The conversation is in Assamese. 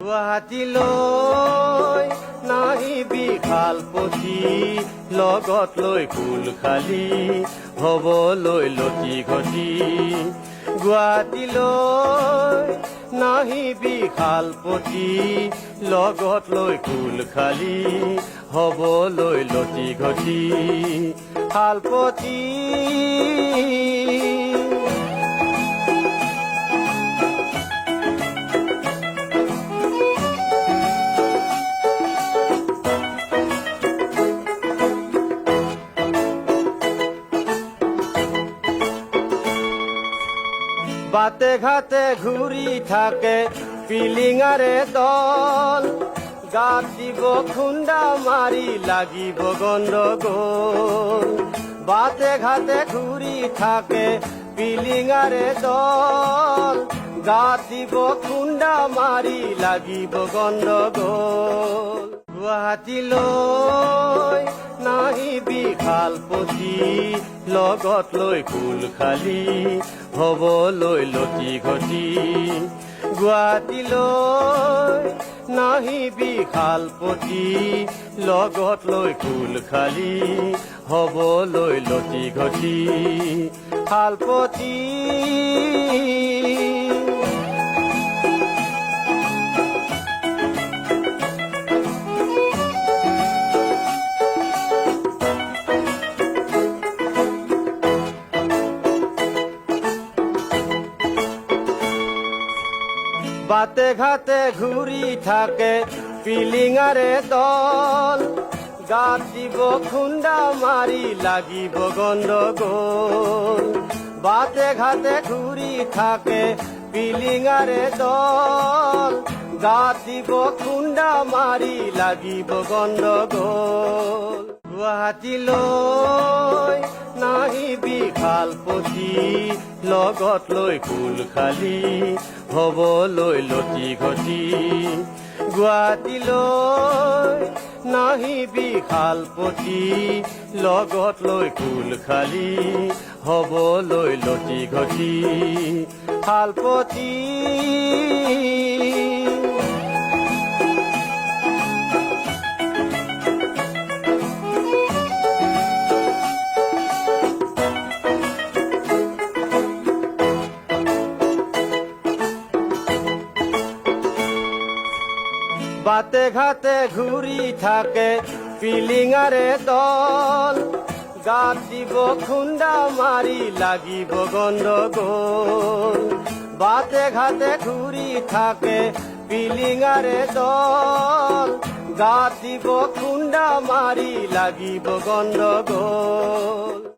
গুৱাহাটীলৈ নাহিবি খালপতি, লগত লৈ কুল খালি হবলৈ লটি ঘটি। গুৱাহাটীলৈ নাহিবি খালপতি, লগত লৈ কুল খালি হবলৈ লটি ঘটি। খালপতি বাতে ঘাটে ঘূৰি থাকে পিলিঙাৰে দল, গাত দিব খুন্দা মাৰি লাগিব গণ্ডগোল। বাতে ঘাটে ঘূৰি থাকে পিলিঙাৰে দল, গাত দিব খুন্দা মাৰি লাগিব গণ্ডগোল। গুৱাহাটীলৈ নাহিবি খালপতি, লগত লৈ কুল খালি হবলৈ লটি ঘটি। গুৱাহাটীলৈ নাহিবি খালপতি, লগত লৈ কুল খালি হবলৈ লটি ঘটি। খালপতি বাতে ঘাটে ঘূৰি থাকে পিলিঙাৰে দল, গাত দিব খুন্দা মাৰি লাগিব গণ্ডগোল। বাতে ঘাটে ঘূৰি থাকে পিলিঙাৰে দল, গাত দিব খুন্দা মাৰি লাগিব গণ্ডগোল। গুৱাহাটীলৈ নাহিবি খালপতি, লগত লৈ কুল খালি হবলৈ লটি ঘটি। গুৱাহাটীলৈ নাহিবি খালপতি, লগত লৈ কুল খালি হবলৈ লটি ঘটি। খালপতি বাতে ঘাটে ঘূৰি থাকে পিলিঙাৰে দল, গাত দিব খুন্দা মাৰি লাগিব গণ্ডগোল। বাতে ঘাটে ঘূৰি থাকে পিলিঙাৰে দল, গাত দিব খুন্দা মাৰি লাগিব গণ্ডগোল।